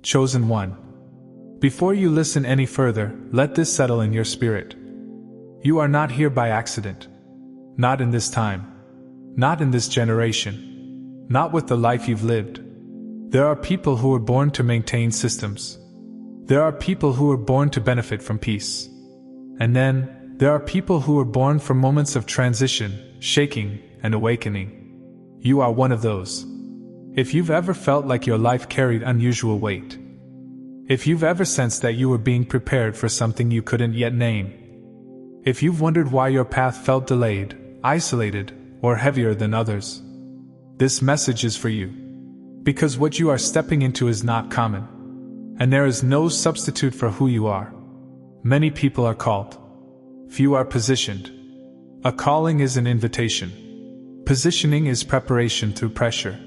Chosen one. Before you listen any further, let this settle in your spirit. You are not here by accident. Not in this time. Not in this generation. Not with the life you've lived. There are people who were born to maintain systems. There are people who were born to benefit from peace. And then, there are people who were born for moments of transition, shaking, and awakening. You are one of those. If you've ever felt like your life carried unusual weight, if you've ever sensed that you were being prepared for something you couldn't yet name, if you've wondered why your path felt delayed, isolated, or heavier than others, this message is for you. Because what you are stepping into is not common. And there is no substitute for who you are. Many people are called. Few are positioned. A calling is an invitation. Positioning is preparation through pressure.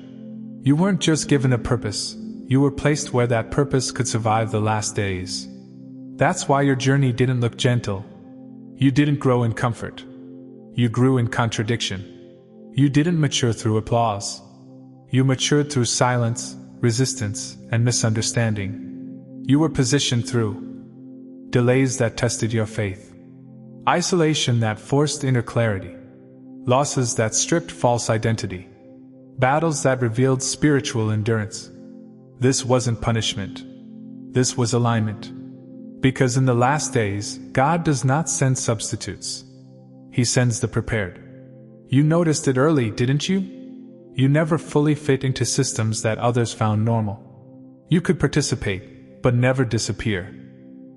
You weren't just given a purpose, you were placed where that purpose could survive the last days. That's why your journey didn't look gentle. You didn't grow in comfort. You grew in contradiction. You didn't mature through applause. You matured through silence, resistance, and misunderstanding. You were positioned through delays that tested your faith, isolation that forced inner clarity, losses that stripped false identity, battles that revealed spiritual endurance. This wasn't punishment. This was alignment. Because in the last days, God does not send substitutes. He sends the prepared. You noticed it early, didn't you? You never fully fit into systems that others found normal. You could participate, but never disappear.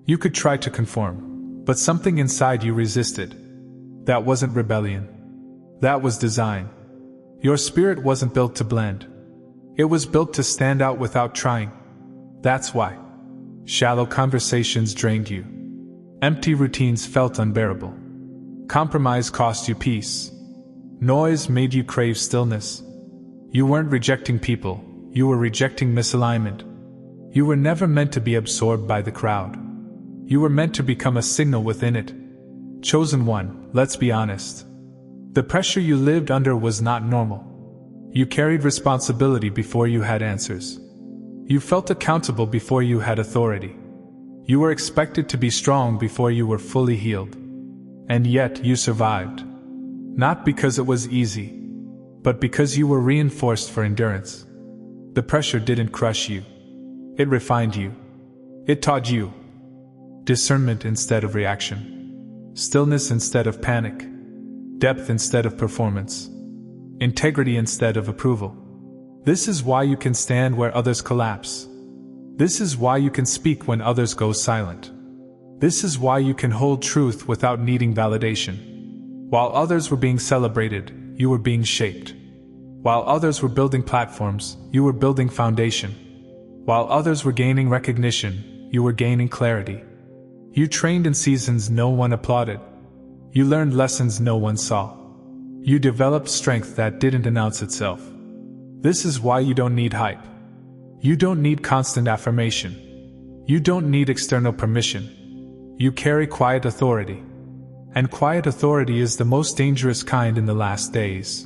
You could try to conform, but something inside you resisted. That wasn't rebellion. That was design. Your spirit wasn't built to blend. It was built to stand out without trying. That's why shallow conversations drained you. Empty routines felt unbearable. Compromise cost you peace. Noise made you crave stillness. You weren't rejecting people, you were rejecting misalignment. You were never meant to be absorbed by the crowd. You were meant to become a signal within it. Chosen one, let's be honest. The pressure you lived under was not normal. You carried responsibility before you had answers. You felt accountable before you had authority. You were expected to be strong before you were fully healed. And yet you survived. Not because it was easy, but because you were reinforced for endurance. The pressure didn't crush you. It refined you. It taught you discernment instead of reaction, stillness instead of panic, depth instead of performance, integrity instead of approval. This is why you can stand where others collapse. This is why you can speak when others go silent. This is why you can hold truth without needing validation. While others were being celebrated, you were being shaped. While others were building platforms, you were building foundation. While others were gaining recognition, you were gaining clarity. You trained in seasons no one applauded. You learned lessons no one saw. You developed strength that didn't announce itself. This is why you don't need hype. You don't need constant affirmation. You don't need external permission. You carry quiet authority. And quiet authority is the most dangerous kind in the last days.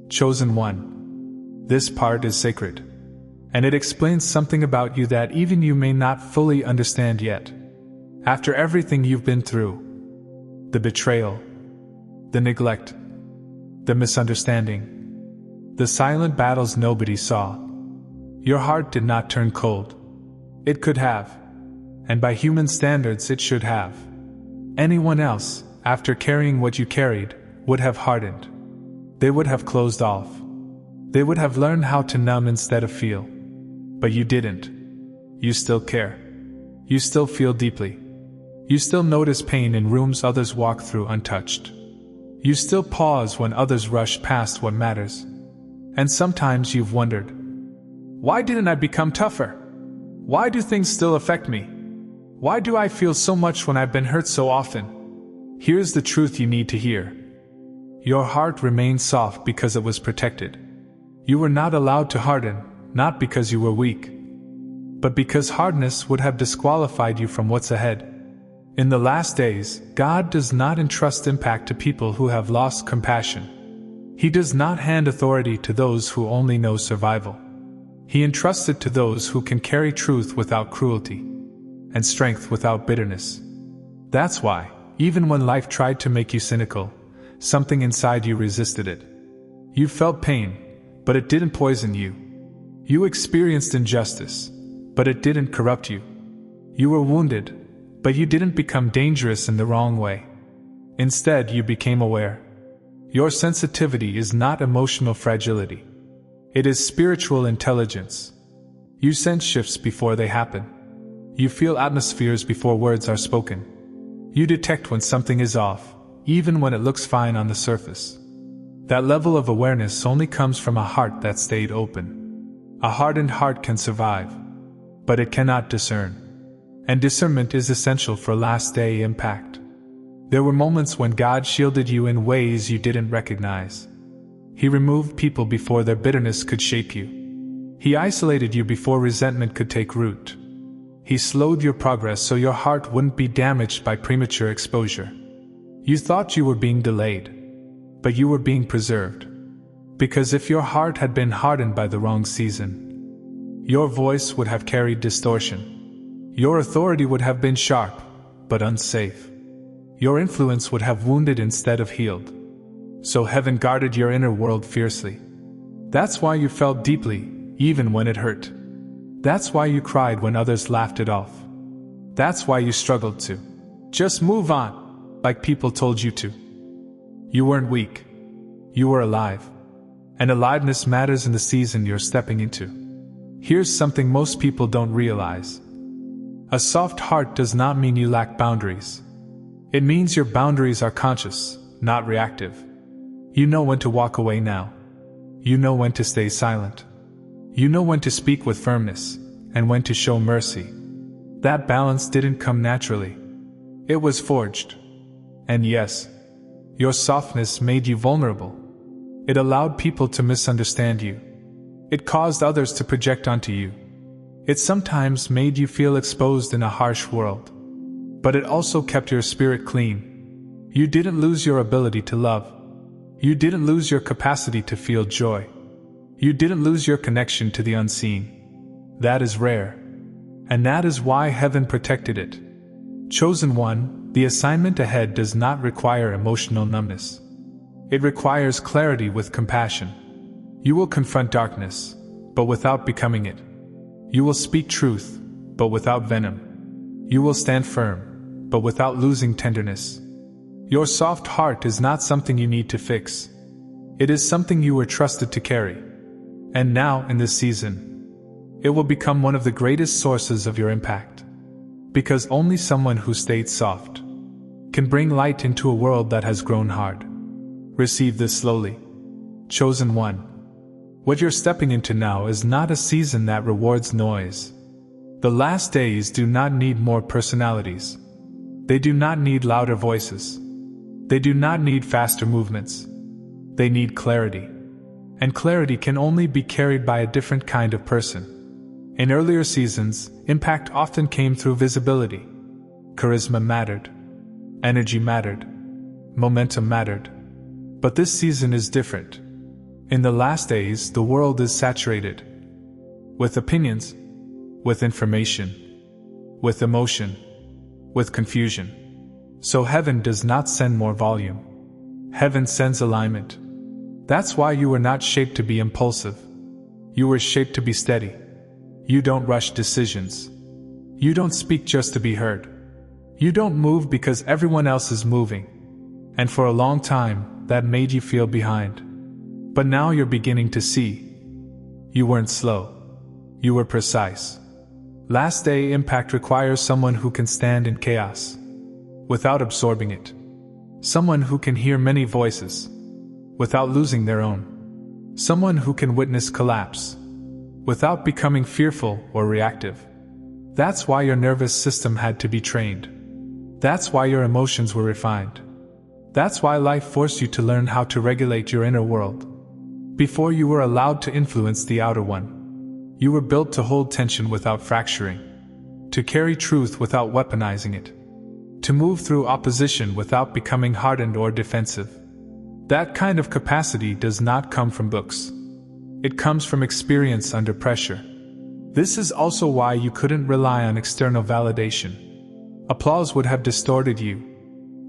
Chosen one. This part is sacred. And it explains something about you that even you may not fully understand yet. After everything you've been through, the betrayal, the neglect, the misunderstanding, the silent battles nobody saw, your heart did not turn cold. It could have. And by human standards it should have. Anyone else, after carrying what you carried, would have hardened. They would have closed off. They would have learned how to numb instead of feel. But you didn't. You still care. You still feel deeply. You still notice pain in rooms others walk through untouched. You still pause when others rush past what matters. And sometimes you've wondered, why didn't I become tougher? Why do things still affect me? Why do I feel so much when I've been hurt so often? Here's the truth you need to hear. Your heart remained soft because it was protected. You were not allowed to harden, not because you were weak, but because hardness would have disqualified you from what's ahead. In the last days, God does not entrust impact to people who have lost compassion. He does not hand authority to those who only know survival. He entrusts it to those who can carry truth without cruelty, and strength without bitterness. That's why, even when life tried to make you cynical, something inside you resisted it. You felt pain, but it didn't poison you. You experienced injustice, but it didn't corrupt you. You were wounded, but you didn't become dangerous in the wrong way. Instead, you became aware. Your sensitivity is not emotional fragility. It is spiritual intelligence. You sense shifts before they happen. You feel atmospheres before words are spoken. You detect when something is off, even when it looks fine on the surface. That level of awareness only comes from a heart that stayed open. A hardened heart can survive, but it cannot discern. And discernment is essential for last-day impact. There were moments when God shielded you in ways you didn't recognize. He removed people before their bitterness could shake you. He isolated you before resentment could take root. He slowed your progress so your heart wouldn't be damaged by premature exposure. You thought you were being delayed, but you were being preserved. Because if your heart had been hardened by the wrong season, your voice would have carried distortion. Your authority would have been sharp, but unsafe. Your influence would have wounded instead of healed. So heaven guarded your inner world fiercely. That's why you felt deeply, even when it hurt. That's why you cried when others laughed it off. That's why you struggled to just move on, like people told you to. You weren't weak. You were alive. And aliveness matters in the season you're stepping into. Here's something most people don't realize. A soft heart does not mean you lack boundaries. It means your boundaries are conscious, not reactive. You know when to walk away now. You know when to stay silent. You know when to speak with firmness, and when to show mercy. That balance didn't come naturally. It was forged. And yes, your softness made you vulnerable. It allowed people to misunderstand you. It caused others to project onto you. It sometimes made you feel exposed in a harsh world. But it also kept your spirit clean. You didn't lose your ability to love. You didn't lose your capacity to feel joy. You didn't lose your connection to the unseen. That is rare. And that is why heaven protected it. Chosen one, the assignment ahead does not require emotional numbness. It requires clarity with compassion. You will confront darkness, but without becoming it. You will speak truth, but without venom. You will stand firm, but without losing tenderness. Your soft heart is not something you need to fix. It is something you were trusted to carry. And now, in this season, it will become one of the greatest sources of your impact. Because only someone who stayed soft can bring light into a world that has grown hard. Receive this slowly. Chosen one. What you're stepping into now is not a season that rewards noise. The last days do not need more personalities. They do not need louder voices. They do not need faster movements. They need clarity. And clarity can only be carried by a different kind of person. In earlier seasons, impact often came through visibility. Charisma mattered. Energy mattered. Momentum mattered. But this season is different. In the last days, the world is saturated with opinions, with information, with emotion, with confusion. So heaven does not send more volume. Heaven sends alignment. That's why you were not shaped to be impulsive. You were shaped to be steady. You don't rush decisions. You don't speak just to be heard. You don't move because everyone else is moving. And for a long time, that made you feel behind. But now you're beginning to see. You weren't slow. You were precise. Last day impact requires someone who can stand in chaos without absorbing it. Someone who can hear many voices without losing their own. Someone who can witness collapse without becoming fearful or reactive. That's why your nervous system had to be trained. That's why your emotions were refined. That's why life forced you to learn how to regulate your inner world before you were allowed to influence the outer one. You were built to hold tension without fracturing, to carry truth without weaponizing it, to move through opposition without becoming hardened or defensive. That kind of capacity does not come from books. It comes from experience under pressure. This is also why you couldn't rely on external validation. Applause would have distorted you.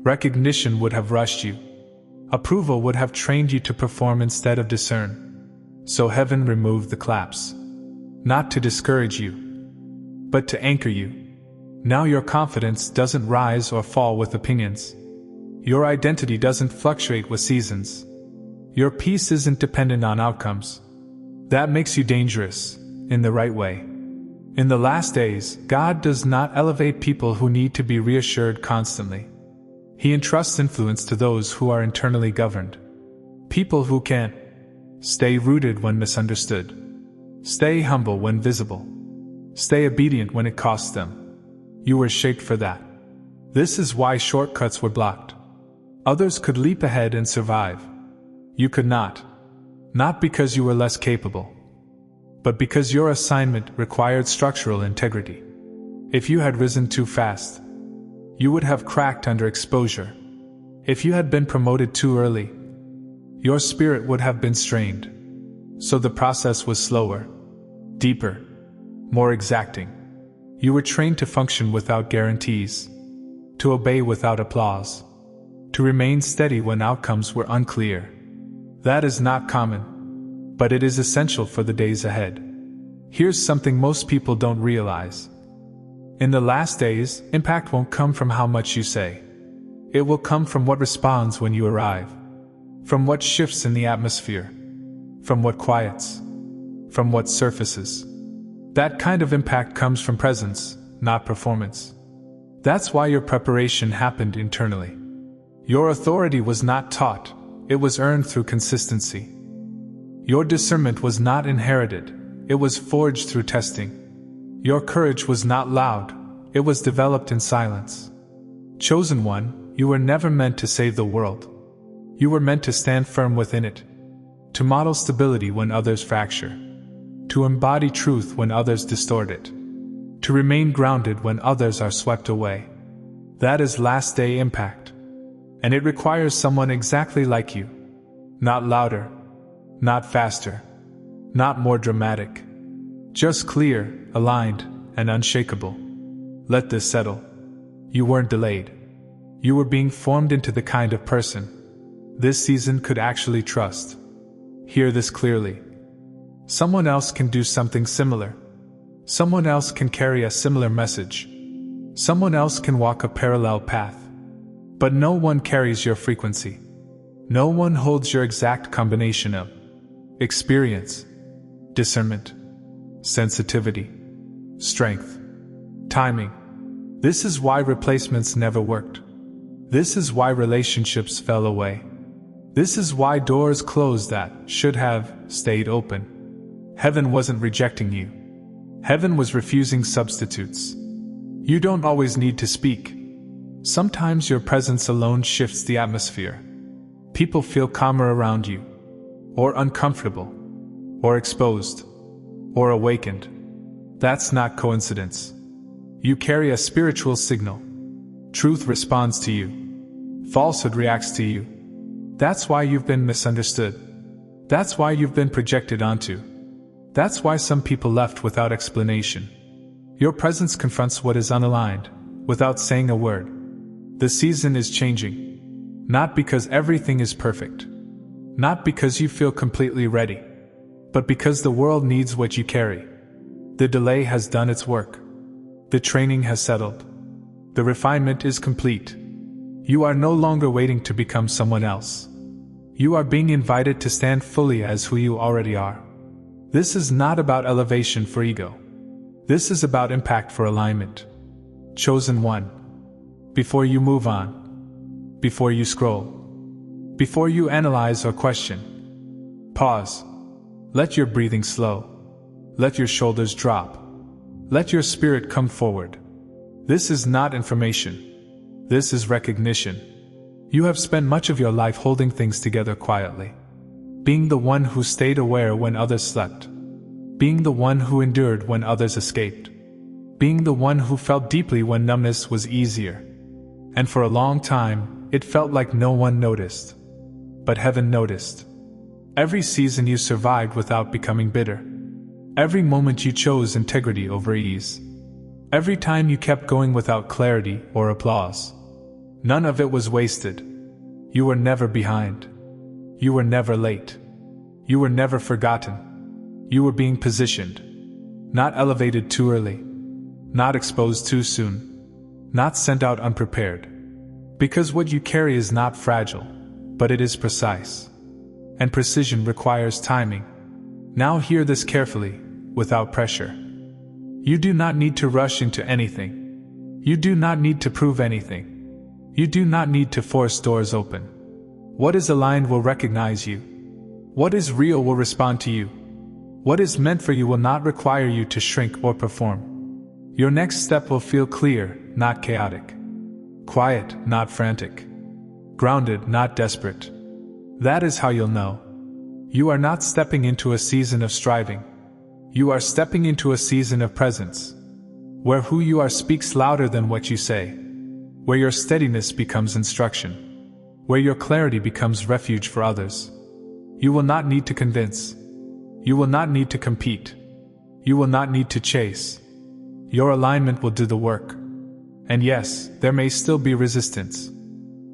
Recognition would have rushed you. Approval would have trained you to perform instead of discern. So heaven removed the claps. Not to discourage you, but to anchor you. Now your confidence doesn't rise or fall with opinions. Your identity doesn't fluctuate with seasons. Your peace isn't dependent on outcomes. That makes you dangerous, in the right way. In the last days, God does not elevate people who need to be reassured constantly. He entrusts influence to those who are internally governed. People who can stay rooted when misunderstood. Stay humble when visible. Stay obedient when it costs them. You were shaped for that. This is why shortcuts were blocked. Others could leap ahead and survive. You could not. Not because you were less capable, but because your assignment required structural integrity. If you had risen too fast, you would have cracked under exposure. If you had been promoted too early, your spirit would have been strained. So the process was slower, deeper, more exacting. You were trained to function without guarantees, to obey without applause, to remain steady when outcomes were unclear. That is not common, but it is essential for the days ahead. Here's something most people don't realize. In the last days, impact won't come from how much you say. It will come from what responds when you arrive, from what shifts in the atmosphere, from what quiets, from what surfaces. That kind of impact comes from presence, not performance. That's why your preparation happened internally. Your authority was not taught, it was earned through consistency. Your discernment was not inherited, it was forged through testing. Your courage was not loud, it was developed in silence. Chosen one, you were never meant to save the world. You were meant to stand firm within it, to model stability when others fracture, to embody truth when others distort it, to remain grounded when others are swept away. That is last day impact. And it requires someone exactly like you. Not louder, not faster, not more dramatic. Just clear, aligned, and unshakable. Let this settle. You weren't delayed. You were being formed into the kind of person this season could actually trust. Hear this clearly. Someone else can do something similar. Someone else can carry a similar message. Someone else can walk a parallel path. But no one carries your frequency. No one holds your exact combination of experience, discernment, sensitivity, strength, timing. This is why replacements never worked. This is why relationships fell away. This is why doors closed that should have stayed open. Heaven wasn't rejecting you. Heaven was refusing substitutes. You don't always need to speak. Sometimes your presence alone shifts the atmosphere. People feel calmer around you, or uncomfortable, or exposed, or awakened. That's not coincidence. You carry a spiritual signal. Truth responds to you. Falsehood reacts to you. That's why you've been misunderstood. That's why you've been projected onto. That's why some people left without explanation. Your presence confronts what is unaligned, without saying a word. The season is changing. Not because everything is perfect. Not because you feel completely ready. But because the world needs what you carry. The delay has done its work. The training has settled. The refinement is complete. You are no longer waiting to become someone else. You are being invited to stand fully as who you already are. This is not about elevation for ego. This is about impact for alignment. Chosen one. Before you move on. Before you scroll. Before you analyze or question. Pause. Let your breathing slow. Let your shoulders drop. Let your spirit come forward. This is not information. This is recognition. You have spent much of your life holding things together quietly. Being the one who stayed aware when others slept. Being the one who endured when others escaped. Being the one who felt deeply when numbness was easier. And for a long time, it felt like no one noticed. But heaven noticed. Every season you survived without becoming bitter. Every moment you chose integrity over ease. Every time you kept going without clarity or applause. None of it was wasted. You were never behind. You were never late. You were never forgotten. You were being positioned. Not elevated too early. Not exposed too soon. Not sent out unprepared. Because what you carry is not fragile, but it is precise. And precision requires timing. Now hear this carefully, without pressure. You do not need to rush into anything. You do not need to prove anything. You do not need to force doors open. What is aligned will recognize you. What is real will respond to you. What is meant for you will not require you to shrink or perform. Your next step will feel clear, not chaotic. Quiet, not frantic. Grounded, not desperate. That is how you'll know. You are not stepping into a season of striving. You are stepping into a season of presence, where who you are speaks louder than what you say, where your steadiness becomes instruction, where your clarity becomes refuge for others. You will not need to convince. You will not need to compete. You will not need to chase. Your alignment will do the work. And yes, there may still be resistance.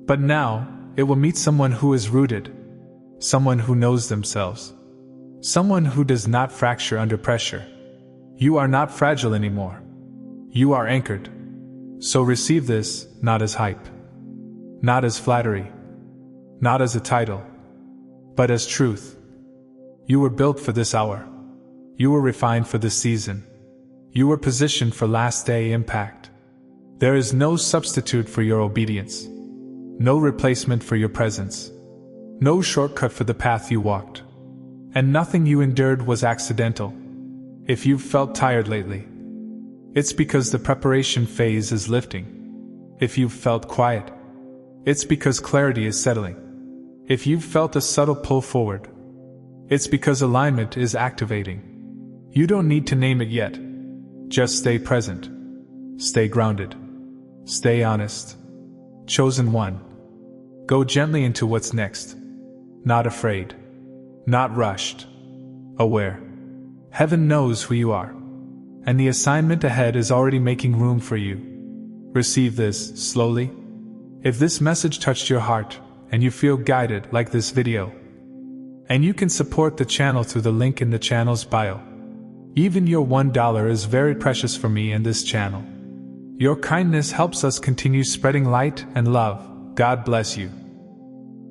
But now, it will meet someone who is rooted, someone who knows themselves, someone who does not fracture under pressure. You are not fragile anymore. You are anchored. So receive this, not as hype, not as flattery, not as a title, but as truth. You were built for this hour. You were refined for this season. You were positioned for last day impact. There is no substitute for your obedience, no replacement for your presence, no shortcut for the path you walked. And nothing you endured was accidental. If you've felt tired lately, it's because the preparation phase is lifting. If you've felt quiet, it's because clarity is settling. If you've felt a subtle pull forward, it's because alignment is activating. You don't need to name it yet. Just stay present. Stay grounded. Stay honest. Chosen one. Go gently into what's next. Not afraid. Not rushed. Aware. Heaven knows who you are. And the assignment ahead is already making room for you. Receive this slowly. If this message touched your heart, and you feel guided like this video, and you can support the channel through the link in the channel's bio. Even your $1 is very precious for me and this channel. Your kindness helps us continue spreading light and love. God bless you.